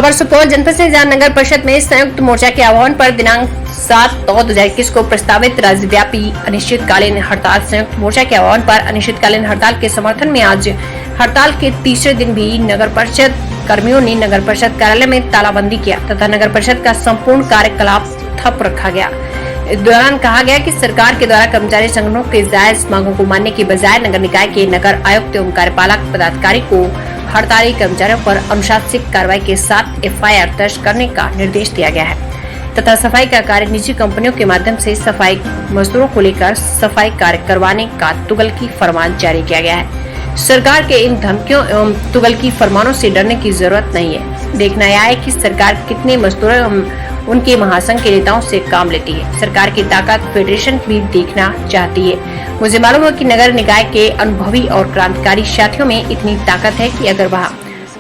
खबर सुपौल जनपद से जहां नगर परिषद में संयुक्त मोर्चा के आह्वान पर दिनांक 7/9/2021 को प्रस्तावित राज्यव्यापी अनिश्चितकालीन हड़ताल संयुक्त मोर्चा के आह्वान पर अनिश्चितकालीन हड़ताल के समर्थन में आज हड़ताल के तीसरे दिन भी नगर परिषद कर्मियों ने नगर परिषद कार्यालय में तालाबंदी किया तथा नगर परिषद का संपूर्ण कार्यकलाप ठप रखा गया। इस दौरान कहा गया कि सरकार के द्वारा कर्मचारी संगठनों के जायज मांगों को मानने के बजाय नगर निकाय के नगर आयुक्त एवं कार्यपालक पदाधिकारी को हड़ताली कर्मचारियों पर अनुशासनिक कार्रवाई के साथ एफआईआर दर्ज करने का निर्देश दिया गया है तथा सफाई का कार्य निजी कंपनियों के माध्यम से सफाई मजदूरों को लेकर सफाई कार्य करवाने का तुगलकी फरमान जारी किया गया है। सरकार के इन धमकियों एवं तुगलकी फरमानों से डरने की जरूरत नहीं है। देखना यह है कि सरकार कितने मजदूरों एवं उनके महासंघ के नेताओं से काम लेती है। सरकार की ताकत फेडरेशन भी देखना चाहती है। मुझे मालूम है कि नगर निकाय के अनुभवी और क्रांतिकारी साथियों में इतनी ताकत है कि अगर वह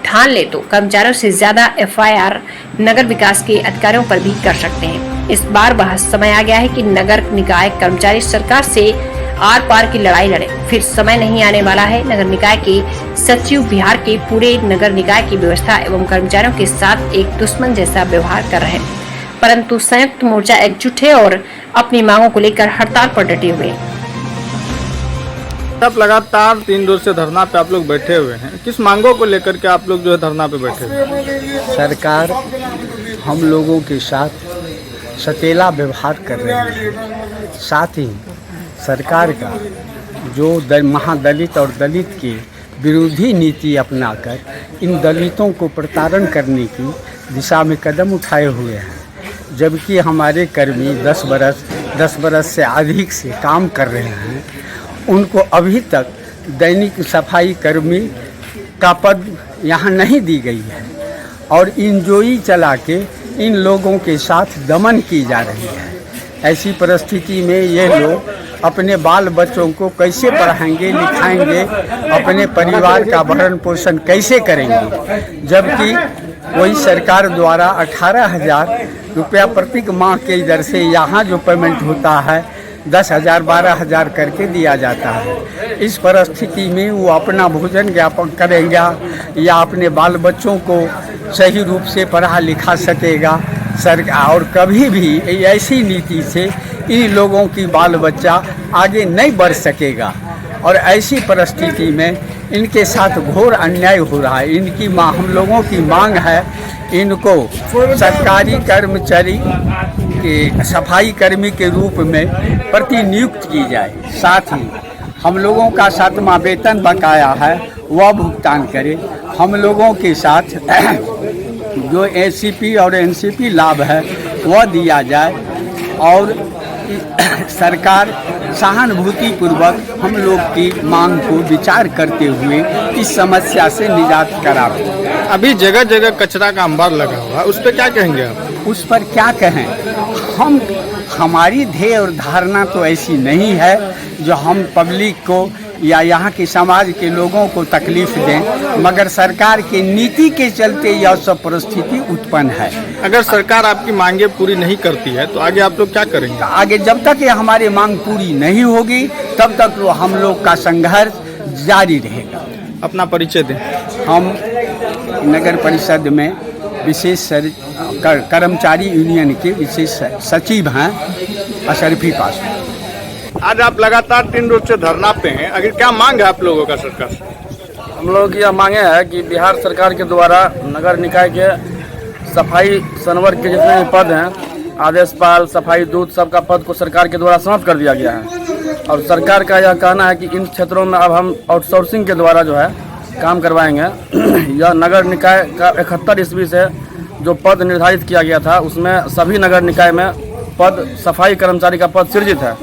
ठान ले तो कर्मचारियों से ज्यादा एफआईआर नगर विकास के अधिकारियों पर भी कर सकते हैं। इस बार वह समय आ गया है कि नगर निकाय कर्मचारी सरकार से आर पार की लड़ाई लड़े। फिर समय नहीं आने वाला है। नगर निकाय के सचिव बिहार के पूरे नगर निकाय की व्यवस्था एवं कर्मचारियों के साथ एक दुश्मन जैसा व्यवहार कर रहे हैं, परंतु संयुक्त मोर्चा एकजुट है और अपनी मांगों को लेकर हड़ताल पर डटे हुए हैं। आप लगातार 3 रोज से धरना पे आप लोग बैठे हुए हैं, किस मांगों को लेकर के आप लोग जो है धरना पे बैठे हुए हैं? सरकार हम लोगों के साथ सतेला व्यवहार कर रही है। साथ ही सरकार का जो महादलित और दलित की विरोधी नीति अपनाकर इन दलितों को प्रताड़न करने की दिशा में कदम उठाए हुए हैं, जबकि हमारे कर्मी 10 बरस से अधिक से काम कर रहे हैं, उनको अभी तक दैनिक सफाई कर्मी का पद यहाँ नहीं दी गई है और इंजोई चला के इन लोगों के साथ दमन की जा रही है। ऐसी परिस्थिति में ये लोग अपने बाल बच्चों को कैसे पढ़ाएंगे लिखाएंगे, अपने परिवार का भरण पोषण कैसे करेंगे, जबकि वही सरकार द्वारा 18,000 रुपया प्रति माह के दर से यहाँ जो पेमेंट होता है 10,000 12,000 करके दिया जाता है। इस परिस्थिति में वो अपना भोजन ज्ञापन करेगा या अपने बाल बच्चों को सही रूप से पढ़ा लिखा सकेगा सरकार, और कभी भी ऐसी नीति से इन लोगों की बाल बच्चा आगे नहीं बढ़ सकेगा। और ऐसी परिस्थिति में इनके साथ घोर अन्याय हो रहा है। इनकी हम लोगों की मांग है इनको सरकारी कर्मचारी के सफाई कर्मी के रूप में प्रतिनियुक्त की जाए। साथ ही हम लोगों का 7वां वेतन बकाया है वह भुगतान करे। हम लोगों के साथ जो एसीपी और एनसीपी लाभ है वह दिया जाए और सरकार सहानुभूति पूर्वक हम लोग की मांग को विचार करते हुए इस समस्या से निजात करावे। अभी जगह जगह कचरा का अंबार लगा हुआ है, उस पर क्या कहेंगे आप? उस पर क्या कहें, हमारी ध्येय और धारणा तो ऐसी नहीं है जो हम पब्लिक को या यहाँ के समाज के लोगों को तकलीफ दें, मगर सरकार की नीति के चलते यह सब परिस्थिति उत्पन्न है। अगर सरकार आपकी मांगे पूरी नहीं करती है तो आगे आप लोग क्या करेंगे? आगे जब तक ये हमारी मांग पूरी नहीं होगी तब तक वो हम लोग का संघर्ष जारी रहेगा। अपना परिचय दें। हम नगर परिषद में विशेष कर्मचारी यूनियन के विशेष सचिव हैं अशरफी पास। आज आप लगातार 3 रोज से धरना पे हैं, आखिर क्या मांग है आप लोगों का सरकार से? हम लोगों की यह मांगे है कि बिहार सरकार के द्वारा नगर निकाय के सफाई सनवर के जितने भी पद हैं, आदेशपाल, सफाई दूत, सबका पद को सरकार के द्वारा समाप्त कर दिया गया है। और सरकार का यह कहना है कि इन क्षेत्रों में अब हम आउटसोर्सिंग के द्वारा जो है काम करवाएंगे। यह नगर निकाय का 71 ईस्वी से जो पद निर्धारित किया गया था उसमें सभी नगर निकाय में पद सफाई कर्मचारी का पद सृजित है,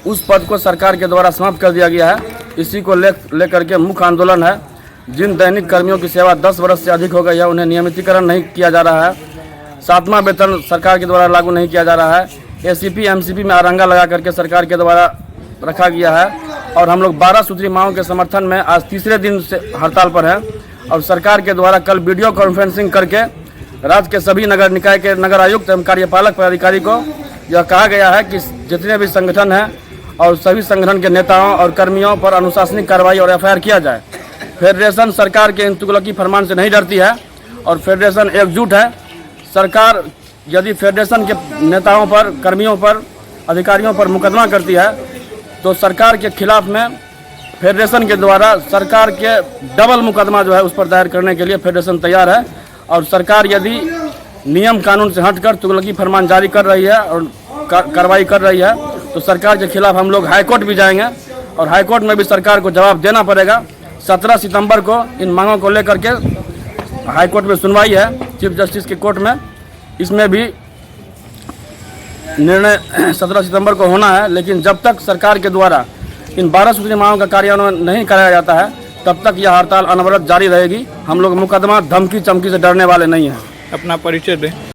उस पद को सरकार के द्वारा समाप्त कर दिया गया है। इसी को लेकर के मुख्य आंदोलन है। जिन दैनिक कर्मियों की सेवा 10 वर्ष से अधिक हो गई है उन्हें नियमितीकरण नहीं किया जा रहा है। 7वां वेतन सरकार के द्वारा लागू नहीं किया जा रहा है। एसीपी एमसीपी में अरंगा लगा करके सरकार के द्वारा रखा गया है। और हम लोग 12 सूत्री मांगों के समर्थन में आज तीसरे दिन से हड़ताल पर है। और सरकार के द्वारा कल वीडियो कॉन्फ्रेंसिंग करके राज्य के सभी नगर निकाय के नगर आयुक्त एवं कार्यपालक पदाधिकारी को यह कहा गया है कि जितने भी संगठन हैं और सभी संगठन के नेताओं और कर्मियों पर अनुशासनिक कार्रवाई और एफआईआर किया जाए। फेडरेशन सरकार के इन तुगलकी फरमान से नहीं डरती है और फेडरेशन एकजुट है। सरकार यदि फेडरेशन के नेताओं पर, कर्मियों पर, अधिकारियों पर मुकदमा करती है तो सरकार के खिलाफ में फेडरेशन के द्वारा सरकार के डबल मुकदमा जो है उस पर दायर करने के लिए फेडरेशन तैयार है। और सरकार यदि नियम कानून से हटकर तुगलकी फरमान जारी कर रही है और कार्रवाई कर रही है तो सरकार के खिलाफ हम लोग हाईकोर्ट भी जाएंगे और हाईकोर्ट में भी सरकार को जवाब देना पड़ेगा। 17 सितंबर को इन मांगों को लेकर के हाईकोर्ट में सुनवाई है चीफ जस्टिस के कोर्ट में। इसमें भी निर्णय 17 सितंबर को होना है, लेकिन जब तक सरकार के द्वारा इन 12 सूत्री मांगों का कार्यान्वयन नहीं कराया जाता है तब तक यह हड़ताल अनवरत जारी रहेगी। हम लोग मुकदमा, धमकी चमकी से डरने वाले नहीं हैं। अपना परिचय दें।